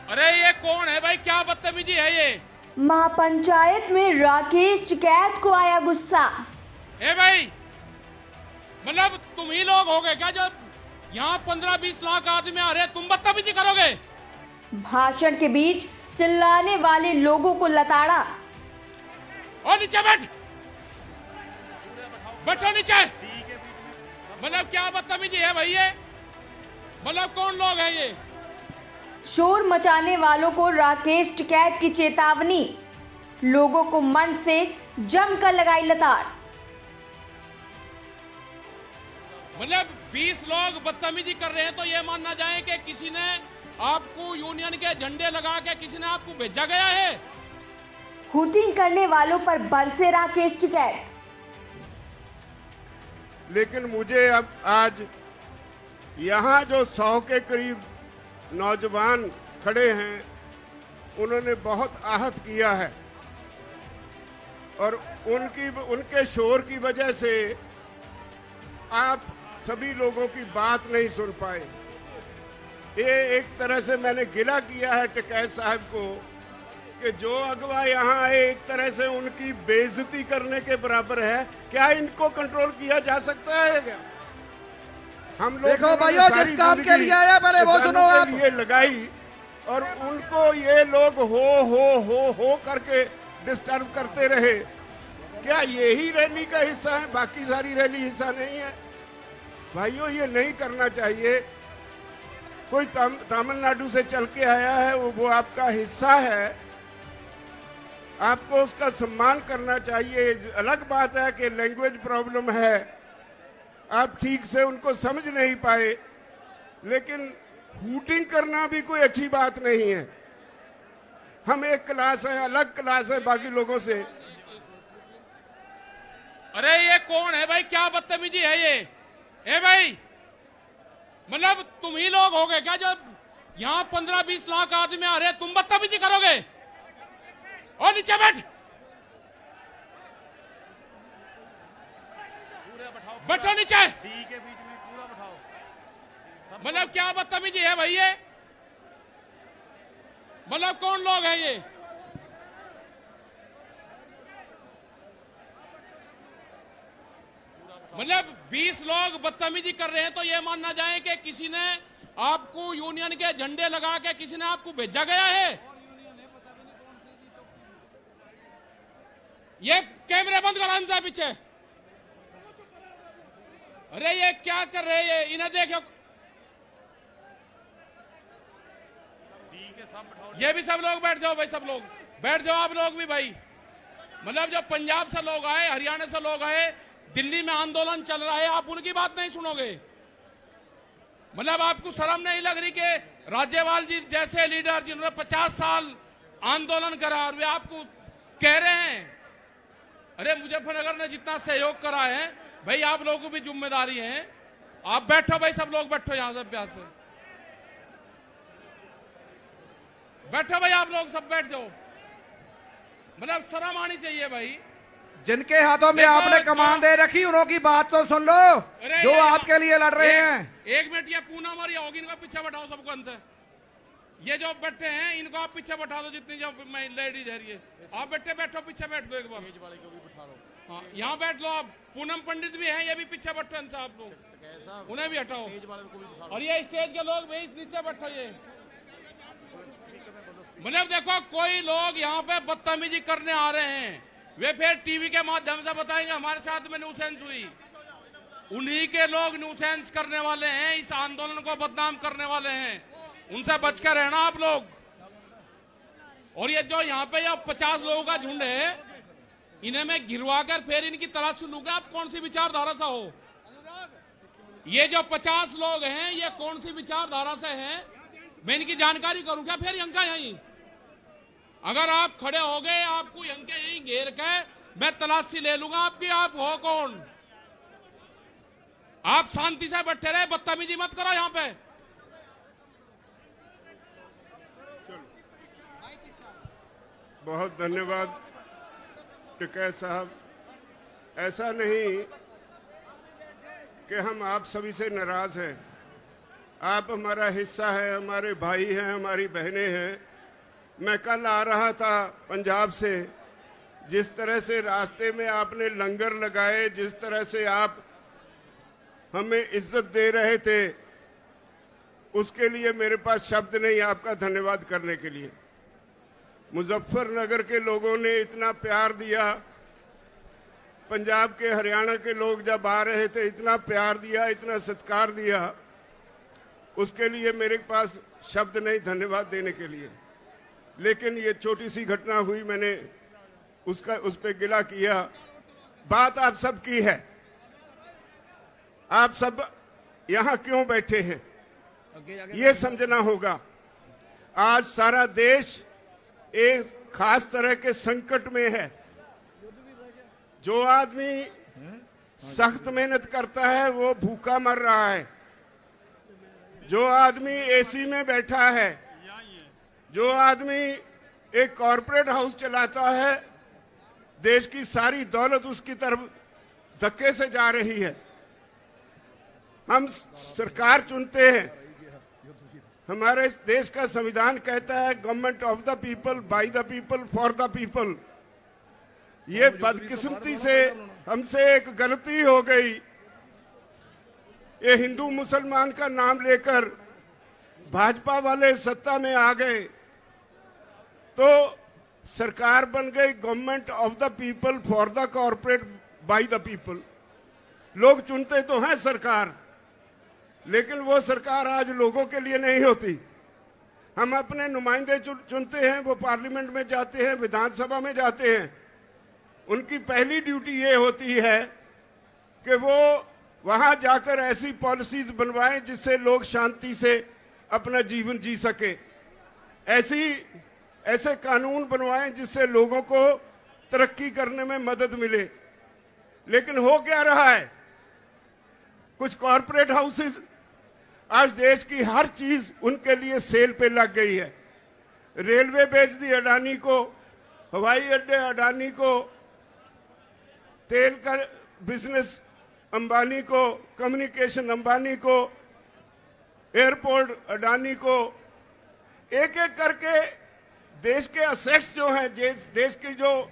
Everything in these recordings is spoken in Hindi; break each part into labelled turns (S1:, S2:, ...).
S1: अरे ये कौन है भाई, क्या बदतमीजी है ये?
S2: महापंचायत में राकेश टिकैत को आया गुस्सा।
S1: ए भाई, मतलब तुम ही लोग हो गए क्या जो यहाँ 15-20 लाख आदमी आ रहे हैं, तुम बदतमीजी करोगे?
S2: भाषण के बीच चिल्लाने वाले लोगों को लताड़ा।
S1: और नीचे बैठ, बैठो नीचे। मतलब क्या बदतमीजी है भाई ये? मतलब कौन लोग हैं ये?
S2: शोर मचाने वालों को राकेश टिकैत की चेतावनी। लोगों को मन से जमकर लगाई लताड़।
S1: मतलब 20 लोग बदतमीजी कर रहे हैं तो ये मान ना जाए कि किसी ने आपको यूनियन के झंडे लगा के किसी ने आपको भेजा गया है।
S2: हुटिंग करने वालों पर बरसे राकेश टिकैत।
S3: लेकिन मुझे अब आज यहाँ जो 100 के करीब नौजवान खड़े हैं, उन्होंने बहुत आहत किया है और उनके शोर की वजह से आप सभी लोगों की बात नहीं सुन पाए। ये एक तरह से मैंने गिला किया है टिकैत साहब को कि जो अगवा यहाँ आए एक तरह से उनकी बेइज्जती करने के बराबर है। क्या इनको कंट्रोल किया जा सकता है क्या? हम लोग
S4: देखो भाइयों, जिस काम के लिए आया पहले वो सुनो आप।
S3: ये लगाई और उनको ये लोग हो करके डिस्टर्ब करते रहे। क्या यही रैली का हिस्सा है? बाकी सारी रैली हिस्सा नहीं है? भाइयों, ये नहीं करना चाहिए। कोई तमिलनाडु से चल के आया है, वो आपका हिस्सा है, आपको उसका सम्मान करना चाहिए। अलग बात है कि लैंग्वेज प्रॉब्लम है, आप ठीक से उनको समझ नहीं पाए, लेकिन हूटिंग करना भी कोई अच्छी बात नहीं है। हम एक क्लास है, अलग क्लास है बाकी लोगों से।
S1: अरे ये कौन है भाई, क्या बदतमीजी है ये? ए भाई, मतलब तुम ही लोग हो गए क्या जो यहाँ 15-20 लाख आदमी आ रहे हैं, तुम बदतमीजी करोगे? और नीचे बैठ, बैठो नीचे। मतलब क्या बदतमीजी है भाई ये? मतलब कौन लोग हैं ये? मतलब 20 लोग बदतमीजी कर रहे हैं तो ये मान ना जाए कि किसी ने आपको यूनियन के झंडे लगा के किसी ने आपको भेजा गया है। ये कैमरे बंद करो हमसे पीछे। अरे ये क्या कर रहे हैं ये? इन्हें देखो, ये भी सब लोग बैठ जाओ भाई, सब लोग बैठ जाओ, आप लोग भी भाई। मतलब जो पंजाब से लोग आए, हरियाणा से लोग आए, दिल्ली में आंदोलन चल रहा है, आप उनकी बात नहीं सुनोगे? मतलब आपको शर्म नहीं लग रही कि राज्यपाल जी जैसे लीडर जिन्होंने 50 साल आंदोलन करा और वे आपको कह रहे हैं? अरे मुजफ्फरनगर ने जितना सहयोग करा है भाई, आप लोगों को भी जिम्मेदारी है। आप बैठो भाई, सब लोग बैठो, यहां से प्यार से बैठो भाई, आप लोग सब बैठ जाओ। मतलब शर्म आनी चाहिए भाई।
S4: जिनके हाथों में आपने कमान दे रखी, उनकी बात तो सुन लो, जो आपके लिए लड़ रहे हैं।
S1: एक मिनट, ये पूनम और ये होगी, इनको पीछे बैठाओ सबको अंदर। ये जो बैठे हैं इनको आप पीछे बैठा दो, जितनी जो लेडीज है ये आप बैठो, पीछे बैठ दो एक बार। वाले को भी बैठा लो, हाँ यहाँ बैठ लो आप। पूनम पंडित भी हैं, ये भी पीछे बैठो इनसे, आप लोग उन्हें भी हटाओ। और ये स्टेज के लोग भी नीचे बैठो। ये मतलब देखो, कोई लोग यहाँ पे बदतमीजी करने आ रहे हैं, वे फिर टीवी के माध्यम से बताएंगे हमारे साथ में न्यूसेंस हुई। उन्हीं के लोग न्यूसेंस करने वाले हैं, इस आंदोलन को बदनाम करने वाले हैं, उनसे बचकर रहना आप लोग। और ये जो यहाँ पे 50 लोगों का झुंड है, इन्हें मैं गिरवा कर फिर इनकी तलाश लूंगा आप कौन सी विचारधारा से हो। ये जो 50 लोग हैं, ये कौन सी विचारधारा से हैं, मैं इनकी जानकारी करूं क्या फिर यंका यहीं? अगर आप खड़े हो गए, आपको यंके यहीं घेर के मैं तलाशी ले लूंगा आपकी। आप हो कौन? आप शांति से बैठे रहे, बदतमीजी मत करो यहाँ पे।
S3: बहुत धन्यवाद टिकैत साहब। ऐसा नहीं कि हम आप सभी से नाराज हैं, आप हमारा हिस्सा है, हमारे भाई हैं, हमारी बहनें हैं। मैं कल आ रहा था पंजाब से, जिस तरह से रास्ते में आपने लंगर लगाए, जिस तरह से आप हमें इज्जत दे रहे थे, उसके लिए मेरे पास शब्द नहीं आपका धन्यवाद करने के लिए। मुजफ्फरनगर के लोगों ने इतना प्यार दिया, पंजाब के हरियाणा के लोग जब आ रहे थे इतना प्यार दिया, इतना सत्कार दिया, उसके लिए मेरे पास शब्द नहीं धन्यवाद देने के लिए। लेकिन ये छोटी सी घटना हुई, मैंने उस पे गिला किया। बात आप सब की है, आप सब यहाँ क्यों बैठे हैं ये समझना होगा। आज सारा देश एक खास तरह के संकट में है। जो आदमी सख्त मेहनत करता है वो भूखा मर रहा है। जो आदमी एसी में बैठा है, जो आदमी एक कॉरपोरेट हाउस चलाता है, देश की सारी दौलत उसकी तरफ धक्के से जा रही है। हम सरकार चुनते हैं, हमारे देश का संविधान कहता है government of the people, by the people, for the people. ये बदकिस्मती से हमसे एक गलती हो गई। ये हिंदू मुसलमान का नाम लेकर भाजपा वाले सत्ता में आ गए तो सरकार बन गई government of the people, for the corporate, by the people. लोग चुनते तो हैं सरकार, लेकिन वो सरकार आज लोगों के लिए नहीं होती। हम अपने नुमाइंदे चुनते हैं, वो पार्लियामेंट में जाते हैं, विधानसभा में जाते हैं। उनकी पहली ड्यूटी ये होती है कि वो वहां जाकर ऐसी पॉलिसीज बनवाएं जिससे लोग शांति से अपना जीवन जी सके, ऐसे कानून बनवाएं जिससे लोगों को तरक्की करने में मदद मिले। लेकिन हो क्या रहा है, कुछ कॉरपोरेट हाउसेस, आज देश की हर चीज उनके लिए सेल पे लग गई है। रेलवे बेच दी अडानी को, हवाई अड्डे अडानी को, तेल का बिजनेस अंबानी को, कम्युनिकेशन अंबानी को, एयरपोर्ट अडानी को। एक एक करके देश के असेट्स जो हैं, देश की जो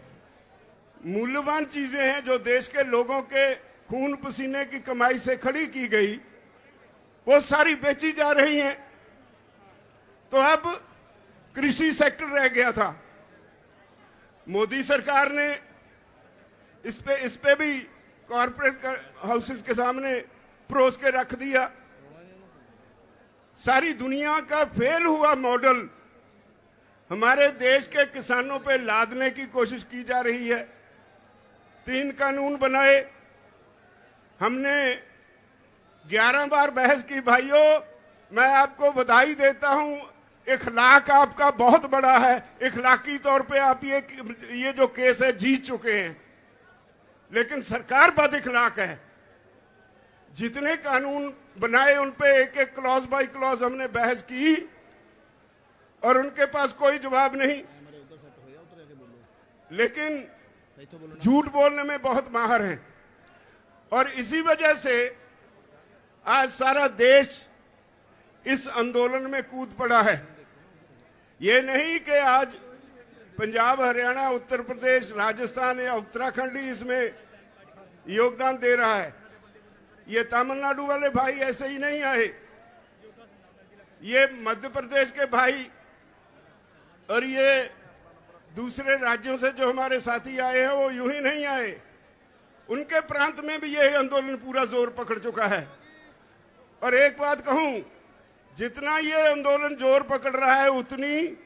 S3: मूल्यवान चीजें हैं, जो देश के लोगों के खून पसीने की कमाई से खड़ी की गई, वो सारी बेची जा रही हैं। तो अब कृषि सेक्टर रह गया था। मोदी सरकार ने इस पे भी कॉरपोरेट हाउसेस के सामने परोस के रख दिया। सारी दुनिया का फेल हुआ मॉडल हमारे देश के किसानों पे लादने की कोशिश की जा रही है। 3 कानून बनाए, हमने 11 बार बहस की। भाइयों, मैं आपको बधाई देता हूं, इखलाक आपका बहुत बड़ा है। इखलाकी तौर पे आप ये जो केस है जीत चुके हैं, लेकिन सरकार बद इखलाक है। जितने कानून बनाए उन पे एक एक क्लॉज बाय क्लॉज हमने बहस की और उनके पास कोई जवाब नहीं। लेकिन झूठ बोलने में बहुत माहिर हैं और इसी वजह से आज सारा देश इस आंदोलन में कूद पड़ा है। ये नहीं कि आज पंजाब, हरियाणा, उत्तर प्रदेश, राजस्थान या उत्तराखंड ही इसमें योगदान दे रहा है। ये तमिलनाडु वाले भाई ऐसे ही नहीं आए, ये मध्य प्रदेश के भाई और ये दूसरे राज्यों से जो हमारे साथी आए हैं वो यूं ही नहीं आए। उनके प्रांत में भी ये आंदोलन पूरा जोर पकड़ चुका है। और एक बात कहूं, जितना ये आंदोलन जोर पकड़ रहा है उतनी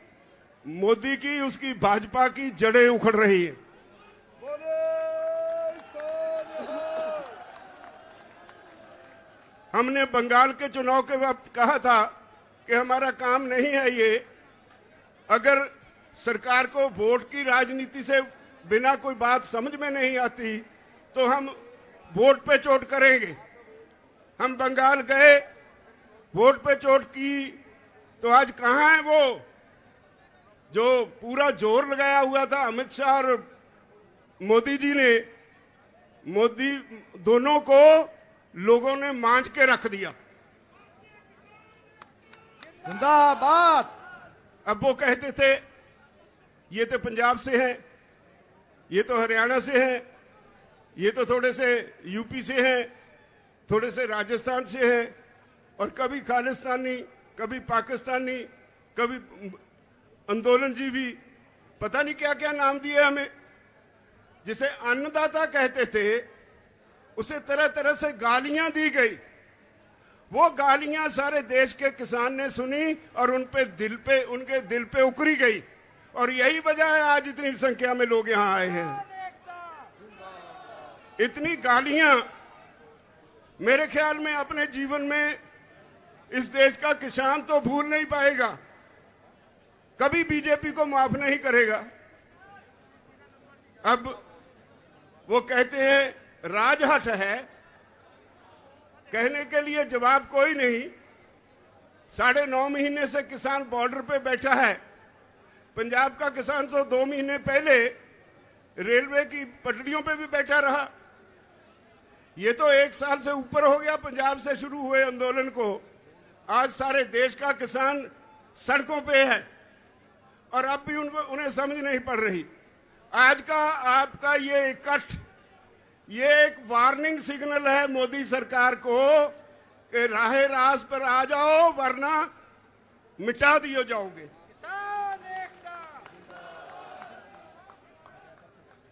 S3: मोदी की, उसकी भाजपा की जड़ें उखड़ रही है। हमने बंगाल के चुनाव के वक्त कहा था कि हमारा काम नहीं है ये। अगर सरकार को वोट की राजनीति से बिना कोई बात समझ में नहीं आती तो हम वोट पे चोट करेंगे। हम बंगाल गए, वोट पे चोट की, तो आज कहां है वो जो पूरा जोर लगाया हुआ था अमित शाह और मोदी जी ने? मोदी दोनों को लोगों ने मांझ के रख दिया।
S4: जिंदाबाद।
S3: अब वो कहते थे ये तो पंजाब से हैं, ये तो हरियाणा से हैं, ये तो थोड़े से यूपी से हैं, थोड़े से राजस्थान से हैं, और कभी खालिस्तानी, कभी पाकिस्तानी, कभी आंदोलनजीवी, पता नहीं क्या क्या नाम दिए हमें। जिसे अन्नदाता कहते थे उसे तरह तरह से गालियां दी गई। वो गालियां सारे देश के किसान ने सुनी और उनके दिल पे उकरी गई, और यही वजह है आज इतनी संख्या में लोग यहां आए हैं। इतनी गालियां मेरे ख्याल में अपने जीवन में इस देश का किसान तो भूल नहीं पाएगा, कभी बीजेपी को माफ नहीं करेगा। अब वो कहते हैं राजहट है, कहने के लिए जवाब कोई नहीं। 9.5 महीने से किसान बॉर्डर पे बैठा है। पंजाब का किसान तो 2 महीने पहले रेलवे की पटरियों पे भी बैठा रहा। ये तो 1 साल से ऊपर हो गया पंजाब से शुरू हुए आंदोलन को। आज सारे देश का किसान सड़कों पे है, और अब भी उन्हें समझ नहीं पड़ रही। आज का आपका ये इकट्ठ, ये एक वार्निंग सिग्नल है मोदी सरकार को कि राहे रास पर आ जाओ वरना मिटा दिए जाओगे।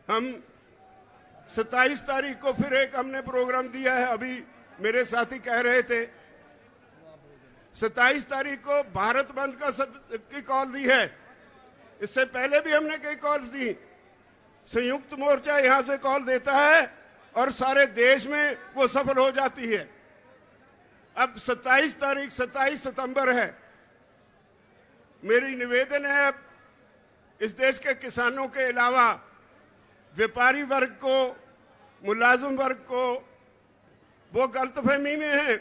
S3: हम 27 तारीख को फिर एक हमने प्रोग्राम दिया है। अभी मेरे साथी कह रहे थे 27 तारीख को भारत बंद की कॉल दी है। इससे पहले भी हमने कई कॉल्स दी। संयुक्त मोर्चा यहां से कॉल देता है और सारे देश में वो सफल हो जाती है। अब 27 सितंबर है। मेरी निवेदन है इस देश के किसानों के अलावा व्यापारी वर्ग को, मुलाजिम वर्ग को, वो गलतफहमी में है।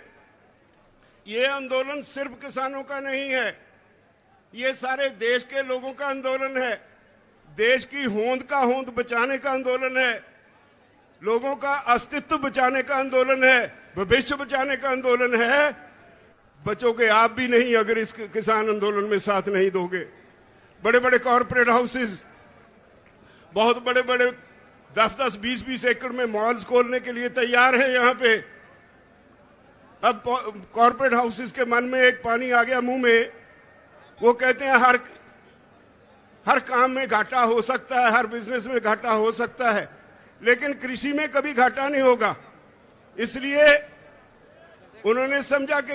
S3: ये आंदोलन सिर्फ किसानों का नहीं है, ये सारे देश के लोगों का आंदोलन है। देश की होंद का होंद बचाने का आंदोलन है, लोगों का अस्तित्व बचाने का आंदोलन है, भविष्य बचाने का आंदोलन है। बचोगे आप भी नहीं अगर इस किसान आंदोलन में साथ नहीं दोगे। बड़े बड़े कॉरपोरेट हाउसेस, बहुत बड़े बड़े 10-10, 20-20 एकड़ में मॉल्स खोलने के लिए तैयार हैं यहाँ पे। अब कॉरपोरेट हाउसेस के मन में एक पानी आ गया मुंह में। वो कहते हैं हर काम में घाटा हो सकता है, हर बिजनेस में घाटा हो सकता है, लेकिन कृषि में कभी घाटा नहीं होगा। इसलिए उन्होंने समझा कि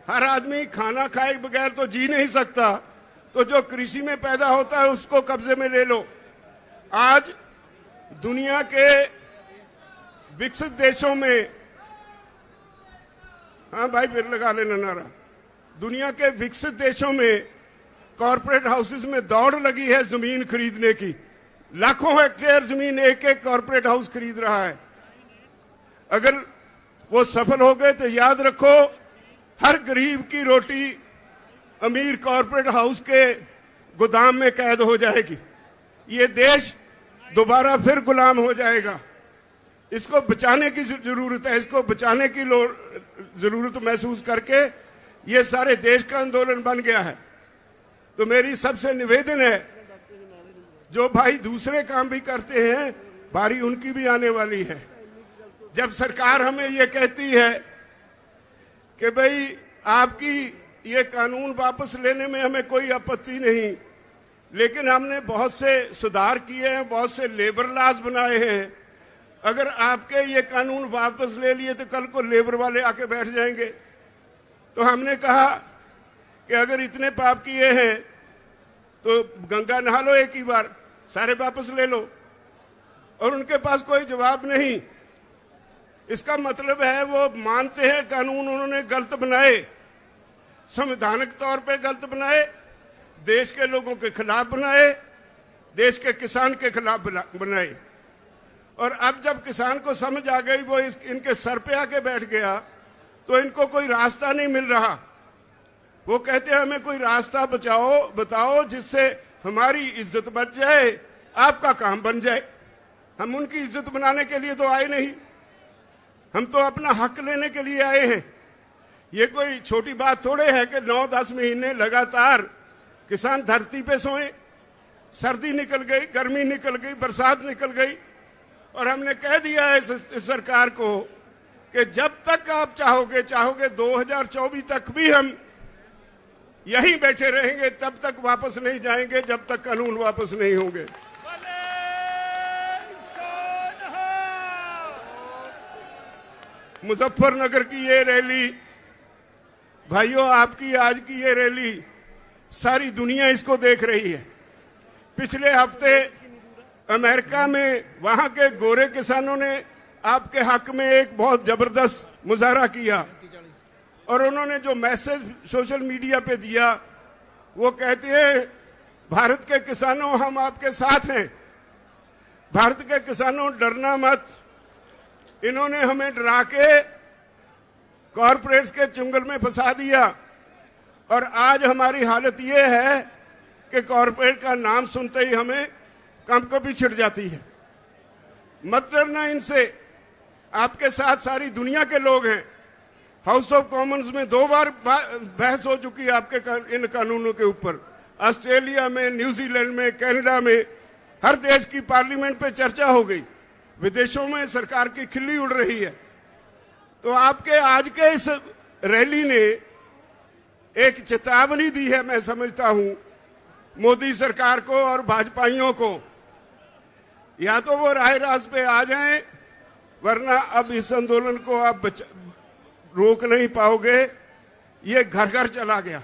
S3: हर आदमी खाना खाए बगैर तो जी नहीं सकता, तो जो कृषि में पैदा होता है उसको कब्जे में ले लो। आज दुनिया के विकसित देशों में, हाँ भाई फिर लगा लेना नारा, दुनिया के विकसित देशों में कॉरपोरेट हाउसेस में दौड़ लगी है जमीन खरीदने की। लाखों हेक्टेयर जमीन एक एक कॉरपोरेट हाउस खरीद रहा है। अगर वो सफल हो गए तो याद रखो हर गरीब की रोटी अमीर कॉरपोरेट हाउस के गोदाम में कैद हो जाएगी। ये देश दोबारा फिर गुलाम हो जाएगा। इसको बचाने की जरूरत है, इसको बचाने की जरूरत महसूस करके ये सारे देश का आंदोलन बन गया है। तो मेरी सबसे निवेदन है, जो भाई दूसरे काम भी करते हैं बारी उनकी भी आने वाली है। जब सरकार हमें ये कहती है कि भाई आपकी ये कानून वापस लेने में हमें कोई आपत्ति नहीं, लेकिन हमने बहुत से सुधार किए हैं, बहुत से लेबर लॉज बनाए हैं, अगर आपके ये कानून वापस ले लिए तो कल को लेबर वाले आके बैठ जाएंगे। तो हमने कहा कि अगर इतने पाप किए हैं तो गंगा नहा लो एक ही बार, सारे वापस ले लो। और उनके पास कोई जवाब नहीं। इसका मतलब है वो मानते हैं कानून उन्होंने गलत बनाए, संवैधानिक तौर पे गलत बनाए, देश के लोगों के खिलाफ बनाए, देश के किसान के खिलाफ बनाए। और अब जब किसान को समझ आ गई, वो इनके सर पे आके बैठ गया, तो इनको कोई रास्ता नहीं मिल रहा। वो कहते हैं हमें कोई रास्ता बताओ जिससे हमारी इज्जत बच जाए, आपका काम बन जाए। हम उनकी इज्जत बनाने के लिए तो आए नहीं, हम तो अपना हक लेने के लिए आए हैं। ये कोई छोटी बात थोड़े है कि 9-10 महीने लगातार किसान धरती पे सोए। सर्दी निकल गई, गर्मी निकल गई, बरसात निकल गई, और हमने कह दिया है इस सरकार को कि जब तक आप चाहोगे 2024 तक भी हम यहीं बैठे रहेंगे, तब तक वापस नहीं जाएंगे, जब तक कानून वापस नहीं होंगे। मुजफ्फरनगर की ये रैली, भाइयों, आपकी आज की ये रैली सारी दुनिया इसको देख रही है। पिछले हफ्ते अमेरिका में वहां के गोरे किसानों ने आपके हक में एक बहुत जबरदस्त मुजाहरा किया, और उन्होंने जो मैसेज सोशल मीडिया पे दिया, वो कहते हैं, भारत के किसानों, हम आपके साथ हैं, भारत के किसानों डरना मत। इन्होंने हमें डरा के कॉरपोरेट्स के चुंगल में फंसा दिया, और आज हमारी हालत ये है कि कॉरपोरेट का नाम सुनते ही हमें कंपकपी छिड़ जाती है। मत डरना इनसे, आपके साथ सारी दुनिया के लोग हैं। हाउस ऑफ कॉमन्स में 2 बार बहस हो चुकी है आपके इन कानूनों के ऊपर। ऑस्ट्रेलिया में, न्यूजीलैंड में, कनाडा में, हर देश की पार्लियामेंट पे चर्चा हो गई। विदेशों में सरकार की खिल्ली उड़ रही है। तो आपके आज के इस रैली ने एक चेतावनी दी है, मैं समझता हूं, मोदी सरकार को और भाजपाइयों को। या तो वो राह रास्त पे आ जाएं, वरना अब इस आंदोलन को आप रोक नहीं पाओगे। ये घर घर चला गया।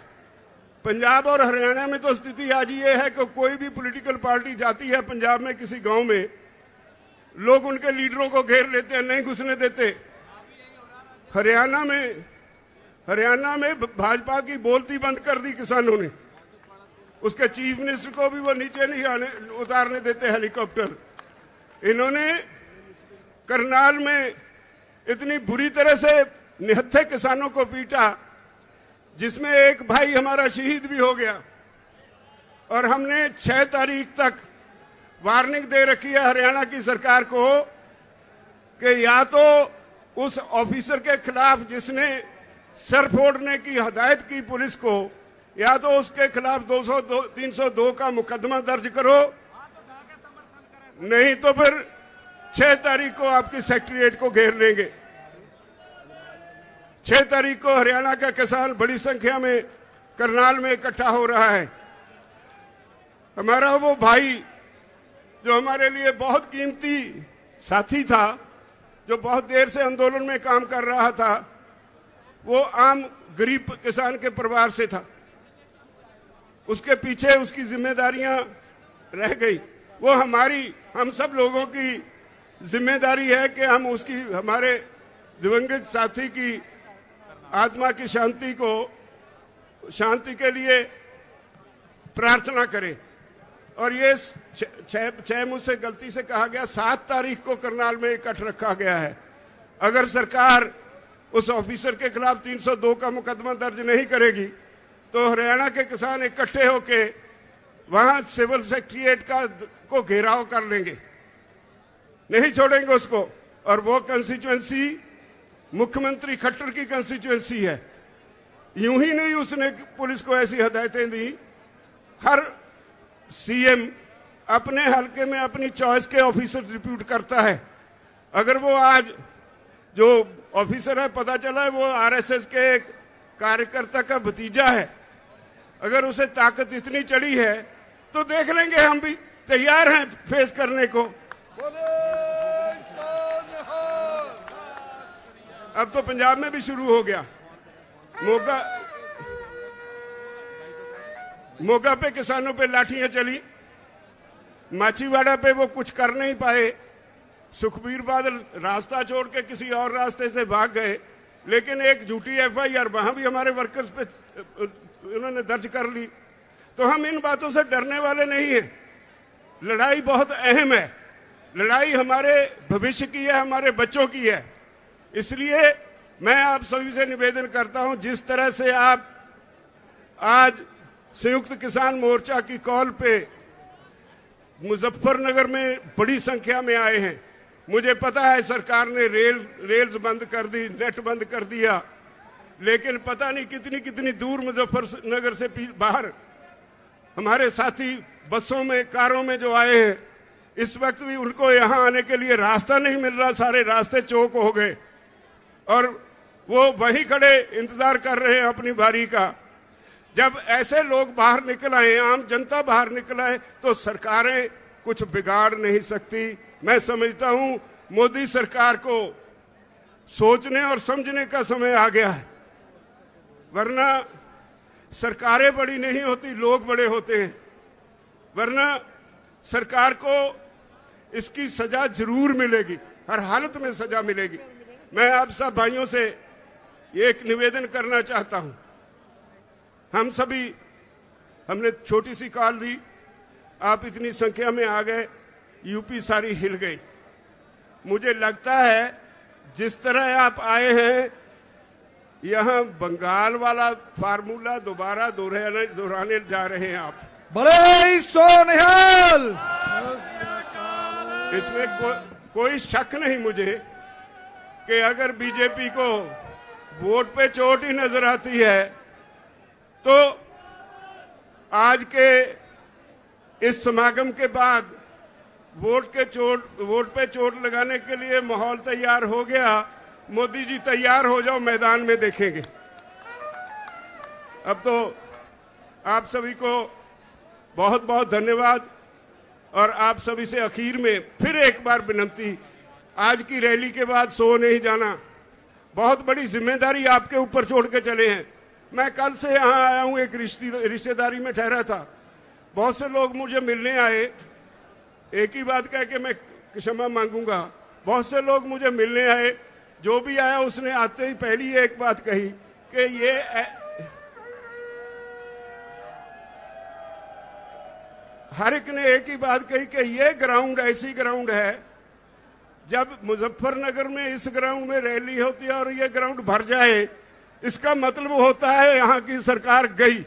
S3: पंजाब और हरियाणा में तो स्थिति आज ये है कि कोई भी पॉलिटिकल पार्टी जाती है पंजाब में किसी गांव में, लोग उनके लीडरों को घेर लेते हैं, नहीं घुसने देते। हरियाणा में भाजपा की बोलती बंद कर दी किसानों ने। उसके चीफ मिनिस्टर को भी वो नीचे नहीं उतारने देते हेलीकॉप्टर। इन्होंने करनाल में इतनी बुरी तरह से निहत्थे किसानों को पीटा, जिसमें एक भाई हमारा शहीद भी हो गया। और हमने 6 तारीख तक वार्निंग दे रखी है हरियाणा की सरकार को कि या तो उस ऑफिसर के खिलाफ जिसने सर फोड़ने की हदायत की पुलिस को, या तो उसके खिलाफ 302 का मुकदमा दर्ज करो, नहीं तो फिर 6 तारीख को आपकी सेक्रेटेरिएट को घेर लेंगे। 6 तारीख को हरियाणा का किसान बड़ी संख्या में करनाल में इकट्ठा हो रहा है। हमारा वो भाई जो हमारे लिए बहुत कीमती साथी था, जो बहुत देर से आंदोलन में काम कर रहा था, वो आम गरीब किसान के परिवार से था। उसके पीछे उसकी जिम्मेदारियां रह गई। वो हम सब लोगों की जिम्मेदारी है कि हम उसकी, हमारे दिवंगत साथी की आत्मा की शांति के लिए प्रार्थना करें। और ये 6 मुझसे गलती से कहा गया, 7 तारीख को करनाल में इकट्ठ रखा गया है। अगर सरकार उस ऑफिसर के खिलाफ 302 का मुकदमा दर्ज नहीं करेगी तो हरियाणा के किसान इकट्ठे होके वहां सिविल सेक्रेटेरिएट को घेराव कर लेंगे, नहीं छोड़ेंगे उसको। और वो कंस्टिट्यूएंसी मुख्यमंत्री खट्टर की कंस्टिट्यूएंसी है। यूं ही नहीं उसने पुलिस को ऐसी हदायतें दी। हर सीएम अपने हलके में अपनी चॉइस के ऑफिसर रिक्रूट करता है। अगर वो आज जो ऑफिसर है, पता चला है वो आरएसएस के एक कार्यकर्ता का भतीजा है, अगर उसे ताकत इतनी चढ़ी है तो देख लेंगे, हम भी तैयार हैं फेस करने को। अब तो पंजाब में भी शुरू हो गया। मोगा पे किसानों पे लाठियां चली, माछीवाड़ा पे वो कुछ कर नहीं पाए। सुखबीर बादल रास्ता छोड़ के किसी और रास्ते से भाग गए, लेकिन एक झूठी एफआईआर वहां भी हमारे वर्कर्स पे उन्होंने दर्ज कर ली। तो हम इन बातों से डरने वाले नहीं हैं। लड़ाई बहुत अहम है, लड़ाई हमारे भविष्य की है, हमारे बच्चों की है। इसलिए मैं आप सभी से निवेदन करता हूं, जिस तरह से आप आज संयुक्त किसान मोर्चा की कॉल पे मुजफ्फरनगर में बड़ी संख्या में आए हैं। मुझे पता है सरकार ने रेल्स बंद कर दी, नेट बंद कर दिया, लेकिन पता नहीं कितनी कितनी दूर मुजफ्फरनगर से बाहर हमारे साथी बसों में, कारों में जो आए हैं, इस वक्त भी उनको यहां आने के लिए रास्ता नहीं मिल रहा, सारे रास्ते चौक हो गए और वो वहीं खड़े इंतजार कर रहे हैं अपनी बारी का। जब ऐसे लोग बाहर निकल आए, आम जनता बाहर निकल आए, तो सरकारें कुछ बिगाड़ नहीं सकती। मैं समझता हूं मोदी सरकार को सोचने और समझने का समय आ गया है, वरना सरकारें बड़ी नहीं होती, लोग बड़े होते हैं। वरना सरकार को इसकी सजा जरूर मिलेगी, हर हालत में सजा मिलेगी। मैं आप सब भाइयों से एक निवेदन करना चाहता हूं। हम सभी, हमने छोटी सी कॉल दी, आप इतनी संख्या में आ गए, यूपी सारी हिल गई। मुझे लगता है जिस तरह आप आए हैं, यहां बंगाल वाला फार्मूला दोबारा दोहराने जा रहे हैं आप।
S4: बड़े सोनिहाल,
S3: इसमें कोई शक नहीं मुझे कि अगर बीजेपी को वोट पे चोट ही नजर आती है तो आज के इस समागम के बाद वोट पे चोट लगाने के लिए माहौल तैयार हो गया। मोदी जी तैयार हो जाओ, मैदान में देखेंगे। अब तो आप सभी को बहुत बहुत धन्यवाद और आप सभी से आखिर में फिर एक बार विनती, आज की रैली के बाद सो नहीं जाना। बहुत बड़ी जिम्मेदारी आपके ऊपर छोड़ के चले हैं। मैं कल से यहाँ आया हूँ, एक रिश्तेदारी में ठहरा था। बहुत से लोग मुझे मिलने आए, एक ही बात कह के मैं क्षमा मांगूंगा। बहुत से लोग मुझे मिलने आए, जो भी आया उसने आते ही पहली एक बात कही कि ये हर एक ने एक ही बात कही कि ये ग्राउंड ऐसी ग्राउंड है, जब मुजफ्फरनगर में इस ग्राउंड में रैली होती है और ये ग्राउंड भर जाए, इसका मतलब होता है यहाँ की सरकार गई।